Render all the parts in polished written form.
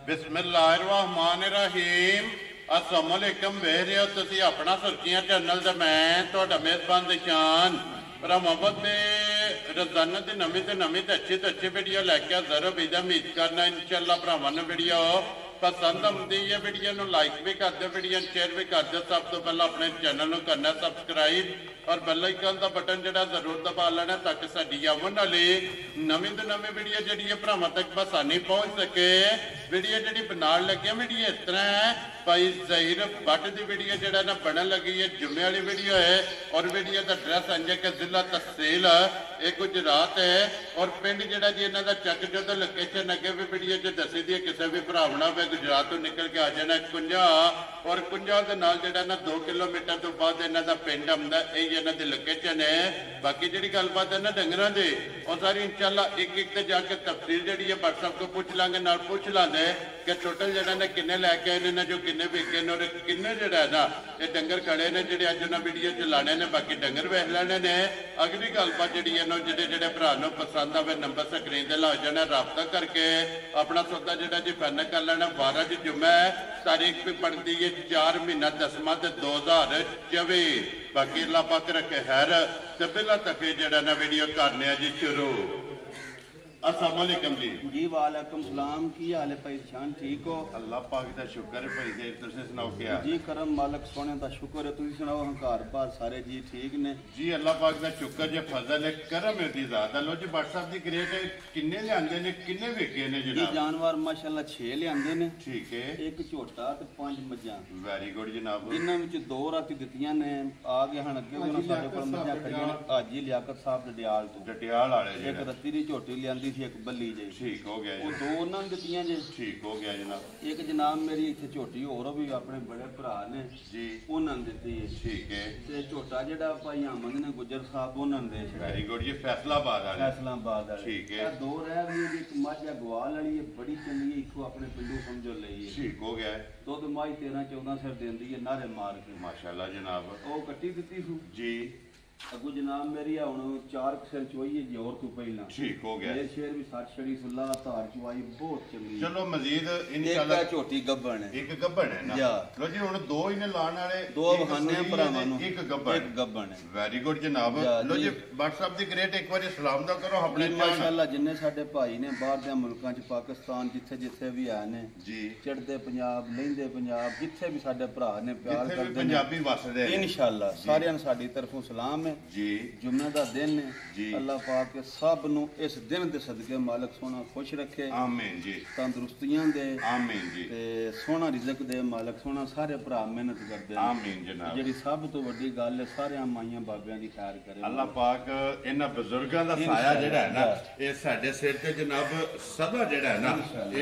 बिस्मिल्लाहिर्रहमानिर्रहीम। अस्सलाम वालेकुम। वेख रहे हो तुसी अपना सुर्खियां चैनल ते मैं तुहाडा मेज़बान दिशान मोहब्बत दे रोजाना की नवी तो अच्छी वीडियो लैके हाज़र हो। बीजा उम्मीद करना इंशाअल्लाह भरावां नूं वीडियो पसंद आती है। वीडियो नूं लाइक भी कर दो, वीडियो शेयर भी कर दो। सब तो पहले अपने चैनल नूं करना सबसक्राइब और बेल आइकन का बटन जो जरूर दबा लेना ताकि साडी आवन वाली नवीं तो नवीं वीडियो जी भरावां तक आसानी पहुँच सके। वीडियो जी बनाने लगे वीडियो इस तरह है, भाई ज़हीर भट्ट की वीडियो जो ना बनने लगी है, जुम्मे वाली वीडियो है और वीडियो का एड्रैस अंजे के जिला तहसील ये गुजरात है और पिंड जोड़ा जी इन्हों का चक जो लोकेशन अगे भी वीडियो जो दसी दी है। किसी भी भरावना वे गुजरात तो निकल के आ जाना कुंजा और कुंजा के नाल जो ना 2 किलोमीटर तो बाद इन्हों का पिंड आंदा, यही इन्हों की लोकेशन है। बाकी जी गलबात है ना डंगरों की और सारी इंशाल्लाह एक एक ते जाके तफसील जी है व्हाट्सएप को पूछ लाँगे, नाल पूछ लाँगे कि टोटल जो ने किन्ने लैके आए ने, जो किन्ने विके ने और किन्ने जोड़ा है ना ये डंगर खड़े ने जोड़े अज उन्हें वीडियो चलाने ने। बाकी डंगर वेख लेने ने। अगली गलबात जी जो भरा पसंद आए नंबर स्क्रीन से ला जाना, रबता करके अपना सौदा जो जी फाइनल कर लेना। 12 जुम्मा है, तारीख भी बनती है 4 महीना 10वां 2024। बाकी अल्लाह पाक रखे खैर ते पहला तक जो ना वीडियो करने जी शुरू। अस्सलाम वालेकुम जी। जी वालेकुम सलाम। की हाल है भाई शान, ठीक हो? अल्लाह पाक दा शुक्र है भाई जी, तुसीं सुनाओ क्या जी? करम मालक सोने दा शुक्र है, तुसीं सुनाओ घर बार सारे जी ठीक ने? जी अल्लाह पाक दा शुक्र जे फजल है करम है दी ज़ात। लो जी व्हाट्सएप दी ग्रेट किन्ने लियांदे ने, किन्ने विके ने जी? जनाब जानवर माशाल्लाह 6 लियांदे ने। ठीक है। एक झोटा ते 5 मज्जां। वेरी गुड जनाब। इन्हां विच 2 राती दित्तियां ने, आ गए हण अगे उन्हां साडे कोल मज्जां खड़ियां ने। हाजी लियाकत साहब डडियाल तो डटियाल वाले जी एक रत्ती दी झोटी लियांदी थी, एक बल्ली जी। ठीक हो गया वो जी। 2 उन्हां ने दित्तियां जी। ठीक हो गया जनाब। एक जनाब मेरी इत्थे झोटी होर भी अपने बड़े भरा ने जी उन्हां ने दित्ती है। ठीक है। ते झोटा जेड़ा भाई अहमद ने गुजर साहब उन्हां ने दे छड़ाया। Very good. ये फैसलाबाद वाले। फैसलाबाद वाले। ठीक है। 2 रह गई, एक मझ गवाल वाली है, बड़ी चंगी है, इथों अपने पिंडू समझो लई है। ठीक हो गया। दुध मझ 13-14 सिर देंदी है, नारे मार के माशाल्लाह जनाब। ओ कट्टी दित्ती सू जी अगू जनाब मेरी हुण 4 सिर चोई है जोर तो पहला। ठीक हो गया। ये शेर भी 60 छड़ी सुल्ला धार चवाई बहुत चंगी। चलो मजीद इंशाल्लाह झोटी गब्बन है, एक गब्बन है ना। लो जी हुण 2 ही ने लाने वाले, 2 बहाने भरावां नूं, एक गब्बन है। वेरी गुड जनाब। लो जी व्हाट्सएप दी ग्रेट एक बार सलाम दा करो अपने माशाल्लाह जिन्ने साडे भाई ने बाहर दे मुल्कां च, पाकिस्तान जिथे जिथे भी आए ने जी, चढ़दे पंजाब लैंदे पंजाब जिथे भी साडे भरा ने प्यार करदे ने, पंजाबी वसदे इंशाल्लाह सारियां नूं साडी तरफों सलाम है जी। जुम्मे दा दिन है जी। अल्लाह पाक के सब नूं इस दिन दे सदके मालक सोना खुश रखे, आमीन जी। तंदुरुस्तियां दे, आमीन जी। ते सोना रिज़क दे मालक सोना। सारे भरा मेहनत करदे ने, आमीन जनाब। जेड़ी सब तो वड्डी गल है सारे माइयां बाबियां दी खैर करे अल्लाह पाक इन्हां बुजुर्गां दा साया जेड़ा है ना ये साडे सिर ते जनाब सदा जेड़ा है ना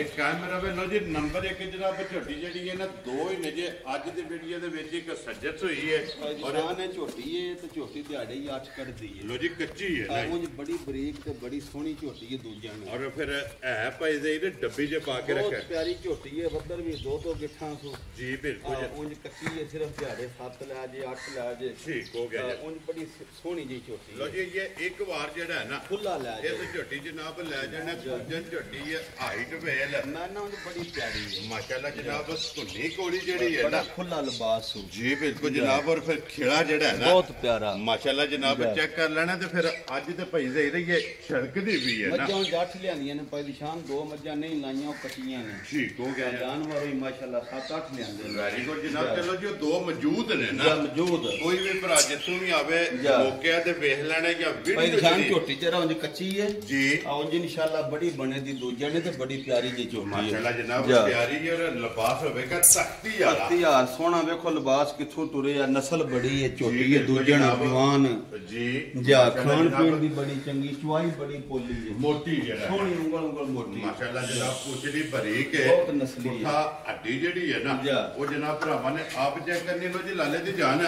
एक कायम रवे। लो जी नंबर 1 जनाब झोटी जेड़ी है ना 2 ही ने जे अज दी वीडियो दे विच एक सज्जत होई है और ने झोटी है ते झोटी दिहाड़े ही 8 कटदी है। लो जी कच्ची है ना, उंज बड़ी बरीक ते बड़ी सोहनी झोटी है दूजियां ने। और फिर है भाई दे डब्बी जे पा के रखा बहुत प्यारी झोटी है, रब्बर भी 2 गिट्ठां सु जी बिल्कुल। उंज कच्ची है, सिर्फ दिहाड़े 7 लै जे 8 लै जे। ठीक हो गया। उंज बड़ी सोहनी जी झोटी। लो जी ये एक बार जेड़ा है ना खुला लै जे इस झोटी जनाब लै जाने पूजन झोटी है हाइट वेल मैं ना उंज बड़ी प्यारी है माशाल्लाह जनाब। धुनी कोड़ी जेड़ी है ना खुला लिबास सु जी बिल्कुल जनाब। और फिर खिला जेड़ा है ना बहुत प्यारा माशाल्लाह जनाब। चेक कर लेना तो फिर अज तो भाई सही रही है छड़कदी भी है ना। मज्जां 8 लियांदियां ने पहली शाम, 2 मज्जां नहीं लाइयां वो कच्चियां ने। ठीक हो गया। जानवर भी माशाल्लाह 7-8 लियांदे ने। वेरी गुड जनाब। चलो जी 2 मौजूद ने ना, मौजूद कोई भी भरा जितों भी आवे मौके ते वेख लेना या वीडियो शान झोटी जरा उंज कच्ची है जी। उंज इंशाल्लाह बड़ी बने दी दूजे ने ते बड़ी प्यारी जी झोटी है माशाल्लाह जनाब। प्यारी है और लिबास होवेगा तख्ती वाला। तख्ती यार सोना देखो लिबास किथों टुरे या नस्ल बड़ी है झोटी है दूजे ने जवान जी। जा खान पीन दी बड़ी चंगी, चुआई बड़ी पोली है, मोटी जेड़ा सोहनी उंगल मोटी माशाल्लाह जनाब। पूछड़ी भरीक है, बहुत नस्ली है। हड्डी जेड़ी है ना वो जनाब भरावां ने आप चेक करनी। लो जी लाले दी जान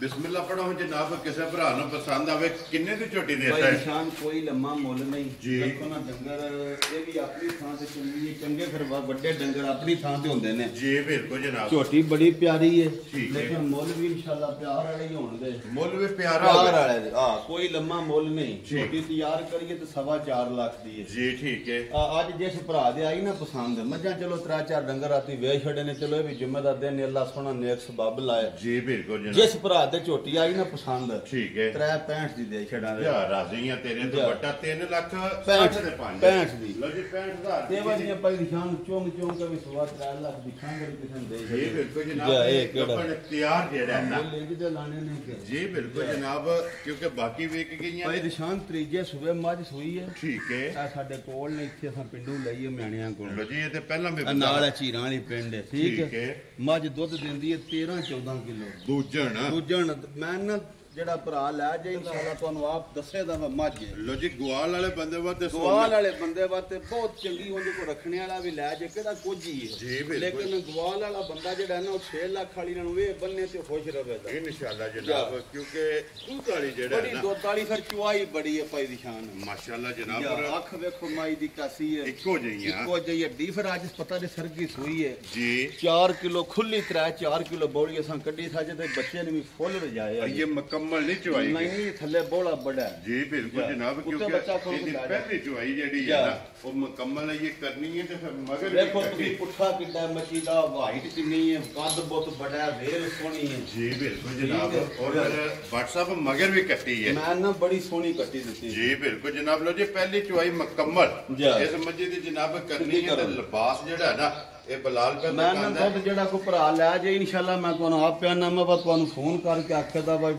ਬਿਸਮਿਲ੍ਲਾ ਪੜੋ ਜਨਾਬ, ਕਿਸੇ ਭਰਾ ਨੂੰ ਪਸੰਦ ਆਵੇ ਕਿੰਨੇ ਦੀ ਝੋਟੀ ਦੇ ਭਾਈ ਦਿੱਤਾ ਨਿਸ਼ਾਨ ਕੋਈ ਲੰਮਾ ਮੁੱਲ ਨਹੀਂ ਜੀ। ਦੇਖੋ ਨਾ ਡੰਗਰ ਇਹ ਵੀ ਆਪਣੀ ਥਾਂ ਤੇ ਚੰਗੇ ਫਿਰ ਵੱਡੇ ਡੰਗਰ ਆਪਣੀ ਥਾਂ ਤੇ ਹੁੰਦੇ ਨੇ। ਜੀ ਬਿਲਕੁਲ ਜਨਾਬ, ਝੋਟੀ ਬੜੀ ਪਿਆਰੀ ਹੈ ਠੀਕ ਹੈ। ਲੇਕਿਨ ਮੁੱਲ ਵੀ ਇਨਸ਼ਾਅੱਲਾ ਪਿਆਰ ਵਾਲੇ ਹੀ ਹੋਣਗੇ। ਮੁੱਲ ਵੀ ਪਿਆਰਾ ਪਿਆਰ ਹੋਵੇ। ਵਾਲੇ ਦੇ ਹਾਂ, ਕੋਈ ਲੰਮਾ ਮੁੱਲ ਨਹੀਂ। ਠੀਕ। ਝੋਟੀ ਤਿਆਰ ਕਰੀਏ ਤੇ 4.5 ਲੱਖ ਦੀ ਹੈ। ਜੀ ਠੀਕ ਹੈ। ਅੱਜ ਜਿਸ ਭਰਾ ਦੇ ਆਈ ਨਾ ਪਸੰਦ ਮੱਝਾਂ ਚਲੋ 3-4 ਡੰਗਰ ਰਾਤੀ ਵੇਚ ਛੱਡੇ ਨੇ, ਚਲੋ ਇਹ ਵੀ ਜ਼ਿੰਮੇਦਾਰ ਦਿਨ ਨੇ, ਅੱਲਾ ਸੋਹਣਾ ਨੇਕ ਸਬਬ ਲਾਏ। ਜੀ ਬਿਲਕੁਲ ਜਨਾਬ, ਜਿਸ ਭਰਾ ਤੇ ਝੋਟੀ ਆਈ ਨਾ ਪਸੰਦ ਠੀਕ ਹੈ। 3.65 ਦੀ ਦੇ ਛੱਡਾਂਗੇ। ਯਾ ਰਾਜ਼ੀਆਂ ਤੇਰੇ ਤੋਂ ਜਾ। ਵੱਟਾ 3 ਲੱਖ 65 ਦੇ 5 65 ਦੀ। ਲੋ ਜੀ 65,000 ਤੇ ਵਾਲੀਆਂ ਭਾਈ ਨਿਸ਼ਾਨ ਚੋਂਗ ਕੇ ਵੀ 3.5 ਲੱਖ ਦੀ ਖਾਂਗੇ ਕਿਸੇ ਨੂੰ ਦੇ ਜੀ ਛੱਡੇ। ਬਿਲਕੁਲ ਜਾ, ਜਨਾਬ, ਇਹ ਕਿਹੜਾ? ਗੱਪਣ ਤਿਆਰ ਜਿਹੜਾ ਹੈ ਨਾ। ਮੁੱਲ ਇਹ ਜਿਹੇ ਲਾਣੇ ਨੇ ਕਿ ਜੀ ਬਿਲਕੁਲ ਜਨਾਬ, ਕਿਉਂਕਿ ਬਾਕੀ ਵੇਚ ਗਈਆਂ ਭਾਈ ਨੇ। ਨਿਸ਼ਾਨ ਤੀਜੇ ਸੂਬੇ ਮੱਝ ਸੂਈ ਹੈ। ਠੀਕ ਹੈ। ਆ ਸਾਡੇ ਕੋਲ ਨੇ, ਇੱਥੇ ਅਸਾਂ ਪਿੰਡੋਂ ਲਈਏ ਮਿਆਣਿਆਂ ਕੋਲ। ਲੋ ਜੀ ਇਹ ਤੇ ਪਹਿਲਾਂ ਵੀ ਨਾਲ ਚੀਰਾਂ ਵਾਲੀ ਪਿੰਡ ਹੈ। ਠੀਕ ਠੀਕ ਹੈ। ਹੈ। ਮੱਝ ਦੁੱਧ ਦਿੰਦੀ ਹੈ 13-14 ਕਿਲੋ। ਦੂਜਣ ਦੂਜਣ ਮੈਂ ਨਾ ਜਿਹੜਾ ਭਰਾ ਲੈ ਜਾਏ ਇਨਸ਼ਾਅੱਲਾ ਤੁਹਾਨੂੰ ਆਪ ਦੱਸੇਗਾ ਮੈਂ ਮੱਝ ਹੈ। ਲੋ ਜੀ ਗਵਾਲ ਵਾਲੇ ਬੰਦੇ ਵਾਸਤੇ ਗਵਾਲ ਵਾਲੇ ਬੰਦੇ ਵਾਸਤੇ ਬਹੁਤ ਚੰਗੀ, ਉਹਦੇ ਕੋ ਰੱਖਣੇ ਵਾਲਾ ਵੀ ਲੈ ਜੇ ਕਿਹੜਾ ਕੁਝ ਹੀ ਜੀ, ਹੈ। ਬਿਲਕੁਲ। ਲੇਕਿਨ ਗਵਾਲ ਵਾਲਾ ਬੰਦਾ ਜਿਹੜਾ ਨਾ ਉਹ 6 ਲੱਖ ਵਾਲੀ ਨੂੰ ਵੇ ਬੰਨੇ ਤੇ ਖੁਸ਼ ਰਵੇਗਾ ਇਨਸ਼ਾਅੱਲਾ ਜਨਾਬ, ਕਿਉਂਕਿ ਦੁੱਧ ਵਾਲੀ ਜਿਹੜਾ ਬੜੀ ਹੈ ਨਾ, ਦੁੱਧ ਵਾਲੀ ਫਿਰ ਚੁਆਈ ਬੜੀ ਹੈ ਭਾਈ ਦੀ ਸ਼ਾਨ। ਮਾਸ਼ਾਅੱਲਾ ਜਨਾਬ, ਜਾਂ ਅੱਖ ਵੇਖੋ ਮਾਈ ਦੀ ਕਾਸੀ ਹੈ, ਇੱਕੋ ਜਿਹੀਆਂ ਇੱਕੋ ਜਿਹੀ ਹੱਡੀ। ਫਿਰ ਅੱਜ ਪਤਾ ਨਹੀਂ ਸਰਗੀ ਸੂਈ ਹੈ। ਜੀ। 4 ਕਿਲੋ ਖੁੱਲੀ 4 ਕਿਲੋ ਬੋਲੀ ਅਸਾਂ ਕੱਢੀ ਸਾਜੇ ਤੇ ਬੱਚੇ ਨੇ ਵੀ ਫੁੱਲ ਰਜਾਏ ਆ। ਇਹ ਮੁਕੰਮਲ ਨਹੀਂ ਚੁਆਈ ਨਹੀਂ ਥੱਲੇ ਬੋਲਾ ਬੜਾ ਹੈ। ਜੀ ਬਿਲਕੁਲ ਜਾ। ਜਨਾਬ, ਉੱਤੇ ਕਿਉਂਕਿ ਬੱਚਾ ਖੋਲ ਕੇ ਇਹਦੀ ਲੈ ਜਾ। ਪਹਿਲੀ ਚੁਆਈ ਜਿਹੜੀ ਹੈ ਜਾ। ਨਾ ਉਹ ਮੁਕੰਮਲ ਹੈ, ਇਹ ਕਰਨੀ ਹੈ ਤੇ ਫਿਰ ਮਗਰ ਵੀ ਦੇਖੋ ਕੱਟੀ। ਤੁਸੀਂ ਪੁੱਠਾ ਕਿੱਡਾ ਮੱਛੀ ਦਾ, ਵਾਈਟ ਕਿੰਨੀ ਹੈ, ਕੱਦ ਬਹੁਤ ਬੜਾ ਹੈ, ਵੇਲ ਸੋਹਣੀ ਹੈ। ਜੀ ਬਿਲਕੁਲ ਜਨਾਬ, ਠੀਕ ਹੈ। ਔਰ WhatsApp ਮਗਰ ਵੀ ਕੱਟੀ ਹੈ। ਮੈਂ ਨਾ ਬੜੀ ਸੋਹਣੀ ਕੱਟੀ ਦਿੱਤੀ। ਜੀ ਬਿਲਕੁਲ ਜਨਾਬ, ਲੋ ਜੀ ਪਹਿਲੀ ਚੁਆਈ ਮੁਕੰਮਲ ਜਾ। ਇਸ ਮੱਝੀ ਦੀ ਜਨਾਬ ਕਰਨੀ ਹੈ ਤੇ ਕਰੋ। ਲਿਬਾਸ ਜਿਹੜਾ ਹੈ ਨਾ ਇਹ ਬਲਾਲ ਪੈ ਮੈਂ ਨਾ ਦੁੱਧ ਜਿਹੜਾ ਕੋਈ ਭਰਾ ਲੈ ਜਾਏ ਇਨਸ਼ਾਅੱਲਾ ਮੈਂ ਤੁਹਾਨੂੰ ਆਪ ਪਿਆਨਾ, ਮੈਂ ਬਸ ਤੁਹਾਨੂੰ ਫੋਨ ਕਰਕੇ ਆਖਦਾ ਬਾਈ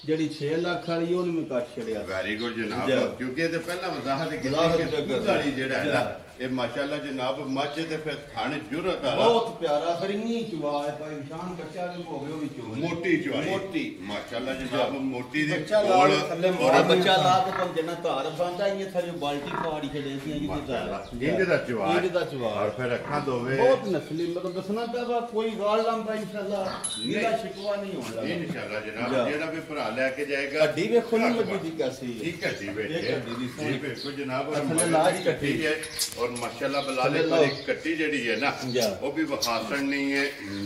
ਜਿਹੜੀ 6 ਲੱਖ ਵਾਲੀ ਉਹਨੂੰ ਮੈਂ ਕੱਟ ਛੜਿਆ। ਵੈਰੀ ਗੁੱਡ ਜਨਾਬ, ਜਾ। ਕਿਉਂਕਿ ਇਹਦੇ ਪਹਿਲਾਂ ਵਜ਼ਾਹਤ ਵਜ਼ਾਹਤ ਕੀਤੀ ਕਿ ਕਰ- ਦੁੱਧ ਵਾਲੀ ਜਿਹੜਾ ਹੈ ਨਾ ਜਾ। ਇਹ ਮਾਸ਼ਾਅੱਲਾ ਜਨਾਬ ਮੱਝ ਤੇ ਫਿਰ ਖਾਣੇ ਜੁਰਤ ਵਾਲਾ ਬਹੁਤ ਪਿਆਰਾ ਫਿਰ ਇੰਨੀ ਚੁਆ ਹੈ ਭਾਈ ਨਿਸ਼ਾਨ ਬੱਚਾ ਵੀ ਹੋ ਗਿਆ ਉਹ ਵੀ ਚੁਆ ਮੋਟੀ ਚੁਆਈ ਮੋਟੀ। ਮਾਸ਼ਾਅੱਲਾ ਜਨਾਬ, ਮੋਟੀ ਦੀ ਬੱਚਾ ਕੋਲ ਲਾ ਥੱਲੇ ਔਰ ਮੋੜਾ ਬੱਚਾ ਲਾ ਕੇ ਤੁਮ ਜਨਾ ਧਾਰ ਬੰਦਾ ਇਹ ਥੱਲੇ ਬਾਲਟੀ ਪਾੜੀ ਛੜੇ ਸੀ ਇਹਦੀ ਮਾਸ਼ਾਅੱਲਾ ਧਾਰ ਇੰਜ ਦਾ ਚੁਆਈ ਇੰਜ ਦਾ ਚੁਆ। ਔਰ ਫਿਰ ਅੱਖਾਂ ਦੋਵੇ ਬਹੁਤ ਨਸਲੀ ਮਤਲਬ ਦੱਸਣਾ ਚਾਹਵਾ ਕੋਈ ਗਾਲ ਲੰਬਾ ਇਨਸ਼ਾਅੱਲਾ ਨੀਲਾ ਸ਼ਿਕਵਾ ਨਹੀਂ ਹੋਣਾ। ਇਨਸ਼ਾਅੱਲਾ ਜਾ। ਜਨਾਬ, ਜਿਹੜਾ ਵੀ ਭਰਾ ਲੈ ਕੇ ਜਾਏਗਾ ਹੱਡੀ ਵੇਖੋ ਨਾ ਮੱਜੀ ਦੀ ਕੈਸੀ ਹੈ। ਠੀਕ ਹੈ ਜੀ ਬੇਟੇ, ਇਹ ਹੱਡੀ ਦੀ ਜੀ ਸੋਹਣੀ। ਬਿਲਕੁਲ ਜਨਾਬ, ਔਰ ਥੱਲੇ ਮਗਰ ਲਾਜ ਦੀ ਕੱਟੀ ਕੱਟੀ ਹੈ ਔਰ ਮਾਸ਼ਾਅੱਲਾ ਬਲਾਲੇ ਥੱਲੇ ਪਰ ਲਾਓ। ਇੱਕ ਕੱਟੀ ਜਿਹੜੀ ਹੈ ਨਾ ਜਾ। ਉਹ ਵੀ ਵਖਾਸਣ ਨਹੀਂ ਹੈ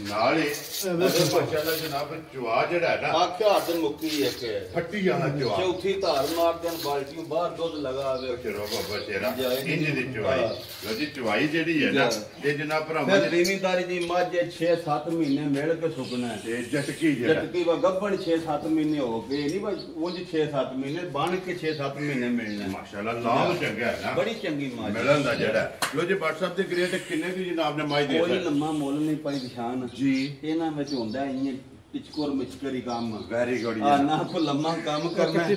ਨਾਲ ਹੀ ਮਾਸ਼ਾਅੱਲਾ ਜਨਾਬ ਚੁਆ ਜਿਹੜਾ ਹੈ ਨਾ ਆਖਿਆ ਹੱਦ ਮੁੱਕੀ ਹੈ ਕਿ ਫੱਟੀ ਵਾਲਾ ਚੁਆ ਚੌਥੀ ਧਾਰ ਮਾਰ ਦੇਣ ਬਾਲਟੀਆਂ ਬਾਹਰ ਦੁੱਧ ਲਗਾ ਆਵੇ। ਚਲੋ ਬਾਬਾ ਤੇਰਾ ਜਾ, ਇੰਜ ਦੀ ਚੁਆਈ। ਲੋ ਜੀ ਚੁਆਈ ਜਿਹੜੀ ਹੈ ਨਾ ਜਾ। ਇਹ ਜਨਾਬ ਭਰਾਵਾਂ ਫਿਰ ਜ਼ਿਮੀਂਦਾਰੀ ਦੀ ਮੱਝ 6-7 ਮਹੀਨੇ ਮਿਲ ਕੇ ਸੁੱਕਣਾ ਹੈ। ਤੇ ਜਟਕੀ ਜਿਹੜਾ ਜਦਕਿ ਵਾ ਗੱਭਣ 6-7 ਮਹੀਨੇ ਹੋ ਗਏ ਨਹੀਂ ਬਸ ਉਂਝ 6-7 ਮਹੀਨੇ ਬਣ ਕੇ 6-7 ਮਹੀਨੇ ਮਿਲਣਾ। ਮਾਸ਼ਾਅੱਲਾ ਲਾਭ ਚੰਗਾ ਹੈ ਨਾ ਬੜੀ ਚੰਗੀ ਮੱਝ ਮਿਲਣ ਦਾ ਜਿਹੜਾ ਹੈ। ਲੋ ਜੀ WhatsApp ਤੇ ਗ੍ਰੇਟ ਕਿੰਨੇ ਦੀ ਜਨਾਬ ਨੇ ਮਾਈ ਦੇ ਕੋਈ ਦਿੱਤਾ ਲੰਮਾ ਮੁੱਲ ਨਹੀਂ ਪਾਈ ਨਿਸ਼ਾਨ ਜੀ। ਇਹਨਾਂ ਵਿੱਚ ਹੁੰਦਾ ਇੰਨੇ ਟਿਚਕੋਰ ਮਿਚਕਰੀ ਕੰਮ ਵੈਰੀ ਗੁੱਡ ਆ ਨਾ ਕੋ ਲੰਮਾ ਕੰਮ ਕਰਨਾ ਜੀ।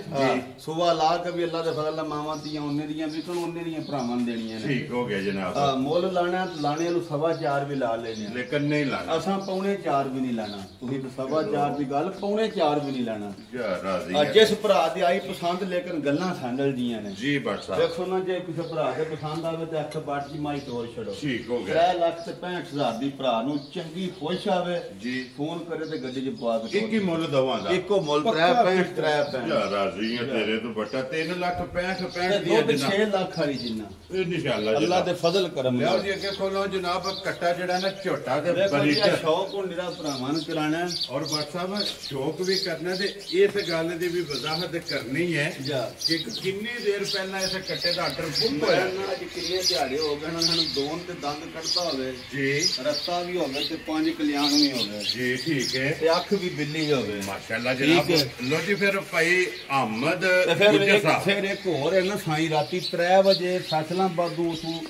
ਸੁਬਾ ਲਾ ਕੇ ਵੀ ਅੱਲਾ ਦੇ ਫਜ਼ਲ ਨਾਲ ਮਾਵਾਂ ਦੀਆਂ ਉਹਨੇ ਦੀਆਂ ਵੀ ਕੋਣ ਉਹਨੇ ਦੀਆਂ ਭਰਾਵਾਂ ਨੂੰ ਦੇਣੀਆਂ ਨੇ। ਠੀਕ ਹੋ ਗਿਆ ਜਨਾਬ, ਮੁੱਲ ਲਾਣਾ ਲਾਣੇ ਨੂੰ 4.5 ਵੀ ਲਾ ਲੈਣੇ ਆ। ਲੇਕਿਨ ਨਹੀਂ ਲਾਣਾ ਅਸਾਂ 4.5 ਵੀ ਨਹੀਂ ਲਾਣਾ। ਤੁਸੀਂ 4.5 ਦੀ ਗੱਲ 4.5 ਵੀ ਨਹੀਂ ਲਾਣਾ। ਜਾ ਰਾਜ਼ੀ ਆ ਹੈ। ਜਿਸ ਭਰਾ ਦੀ ਆਈ ਪਸੰਦ ਲੇਕਿਨ ਗੱਲਾਂ ਸੈਂਡਲ ਦੀਆਂ ਨੇ। ਜੀ WhatsApp ਦੇਖੋ ਨਾ ਜੇ ਕਿਸੇ ਭਰਾ ਦੇ ਪਸੰਦ ਆਵੇ ਤੇ ਅੱਖ ਬਾਟ ਦੀ ਮਾਈ ਤੋੜ ਛੜੋ। ਠੀਕ ਹੋ ਗਿਆ 3 ਲੱਖ ਤੇ 65,000 ਦੀ ਭਰਾ ਨੂੰ ਚੰਗੀ ਖੁਸ਼ ਆਵੇ ਜੀ। ਫੋਨ ਕਰੇ ਤੇ ਗੱਡੀ 'ਚ ਪਵਾ ਕੇ ਇੱਕ ਹੀ ਮੁੱਲ ਦਵਾਂਗਾ ਇੱਕੋ ਮੁੱਲ 63 ਜਾ ਰਾਜ਼ੀ ਹੈ ਤੇਰੇ ਤੋਂ ਬੱਟਾ 3 ਲੱਖ 65 ਤੇ ਦੀ ਦੁੱਧ ਜਨਾਬ 6 ਲੱਖ ਵਾਲੀ ਜਿੰਨਾ ਇਨਸ਼ਾਅੱਲਾ ਅੱਲਾ ਦੇ ਫਜ਼ਲ ਕਰਮ ਲਿਆਓ ਨਾਲ। ਜੀ ਅੱਗੇ ਖੋਲੋ ਜਨਾਬ ਕੱਟਾ ਜਿਹੜਾ ਨਾ ਝੋਟਾ ਤੇ ਦੇਖੋ ਜੀ ਬਰੀਕ ਆਹ ਸ਼ੌਕ ਨੂੰ ਨਿਰਾ ਭਰਾਵਾਂ ਨੂੰ ਕਰਾਣਾ ਔਰ WhatsApp ਸ਼ੌਕ ਵੀ ਕਰਨਾ ਤੇ ਇਸ ਗੱਲ ਦੀ ਵੀ ਵਜ਼ਾਹਤ ਕਰਨੀ ਹੈ ਜਾ ਕਿ ਕਿੰਨੀ ਦੇਰ ਪਹਿਲਾਂ ਇਸ ਕੱਟੇ ਦਾ ਆਰਡਰ ਬੁੱਕ ਮੈਂ ਹੋਇਆ ਨਾ ਅੱਜ ਕਿੰਨੇ ਦਿਹਾੜੇ ਹੋ ਗਏ ਨਾ ਸਾਨੂੰ ਦੋਨ ਤੇ ਦੰਦ ਕੱਢਦਾ ਹੋਵੇ, ਜੀ ਰਸਤਾ ਵੀ ਹੋਵੇ ਤੇ 5 ਕਲਿਆਣ ਵੀ ਹੋਵੇ ਜੀ ਠੀਕ ਹੈ ਤੇ ਅੱਖ ਵੀ ਬਿੱਲੀ ਹੋਵੇ। ਮਾਸ਼ਾਅੱਲਾ ਜਨਾਬ। ਠੀਕ ਹੈ। ਲੋ ਜੀ ਫਿਰ ਭਾਈ ਅਹਿਮਦ ਤੇ ਫਿਰ ਗੁੱਜਰ ਇੱਕ ਸਾਹਿਬ ਫਿਰ ਇੱਕ ਹੋਰ ਹੈ ਨਾ ਸਾਈ ਰਾਤੀ 3 ਵਜੇ ਫੈਸਲਾਂ ਬਾਦੂ ਤੋਂ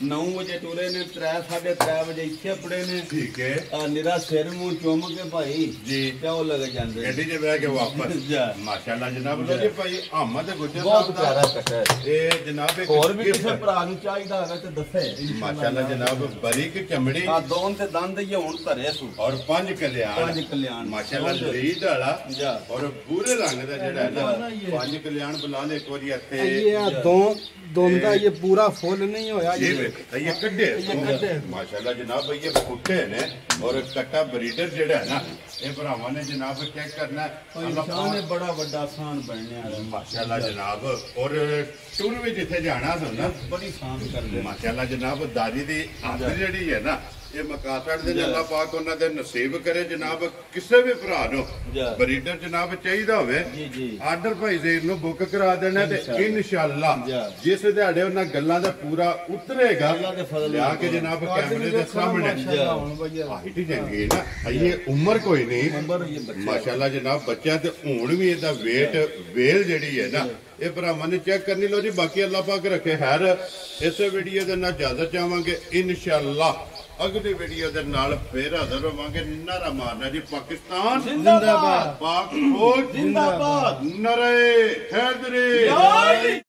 9 ਵਜੇ ਟੁਰੇ ਨੇ 3-3:30 ਵਜੇ ਇੱਥੇ ਪੜੇ ਨੇ। ਠੀਕ ਹੈ ਨਿਰਾ ਸਿਰ ਮੂੰਹ ਚੁੰਮ ਕੇ ਭਾਈ ਜੀ ਪਿਓ ਲੱਗ ਜਾਂਦੇ ਗੱਡੀ 'ਚ ਬਹਿ ਕੇ ਵਾਪਸ ਜਾ। ਮਾਸ਼ਾਅੱਲਾ ਜਨਾਬ। ਲੋ ਜੀ ਭਾਈ ਅਹਿਮਦ ਗੁੱਜਰ ਬਹੁਤ ਸਾਹਿਬ ਪਿਆਰਾ ਦਾ ਕੱਟਾ ਹੈ। ਇਹ ਜਨਾਬ ਇੱਕ ਹੋਰ ਵੀ gift ਕਿਸੇ ਹੈ। ਭਰਾ ਨੂੰ ਚਾਹੀਦਾ ਹੋਵੇ ਤੇ ਦੱਸੇ। ਮਾਸ਼ਾਅੱਲਾ ਜਨਾਬ ਬਰੀਕ ਚਮੜੀ ਆ ਦੋਨ ਤੇ ਦੰਦ ਹੀ ਹੁਣ ਧਰੇ ਸੂ ਔਰ 5 ਕਲਿਆਣ 5 ਕਲਿਆਣ ਮਾਸ਼ਾਅੱਲਾ ਲੀਡ ਵਾਲਾ ਜਾ। ਔਰ ਪੂਰੇ ਰੰਗ ਦਾ ਜਿਹੜਾ ਹੈ ਨਾ ਜਾ। 5 ਕਲਿਆਣ ਬੁਲਾ ਲੈ ਇੱਕ ਵਾਰੀ ਇੱਥੇ ਇਹ ਆ दोंदा ये पूरा फुल नहीं होया ये ये कड्डे कड्डे। माशाल्लाह जनाब भाई ये फुटे ने और कट्टा ब्रीडर जेड़ा है ना ये भरावां ने जनाब चेक करना है इंसान ने बड़ा बड़ा आसान बनने वाला माशाल्लाह जनाब और टूर भी जिथे जाना होंदा बड़ी शान कर दे माशाल्लाह जनाब दादी दी आदत जेड़ी है ना ये मकासड़ दे अल्लाह पाक उन्हां दे नसीब करे जनाब किसी भी भरा नो ब्रीडर जनाब चाहिदा होवे जी जी आर्डर भाई ज़ेर नु बुक करा देना ते इंशाअल्लाह जिस दिहाड़े उन्हां गल्लां दा पूरा उतरेगा अल्लाह दे फजल लिया के जनाब कैमरे दे सामने हाइट ही चंगी है ना ये उम्र कोई नहीं माशाल्लाह जनाब बच्चा ते हुण भी एदा वेट वेल जेड़ी है ना ये भरावां ने चेक करनी लो जी बाकी अल्लाह पाक रखे खैर इस वीडियो दे नाल इजाजत चाहांगे इंशाअल्लाह अगली वीडियो दे नाल फिर हाज़र होवांगे नारा मारना जी पाकिस्तान जिंदाबाद पाक फौज जिंदाबाद नारे हैदरी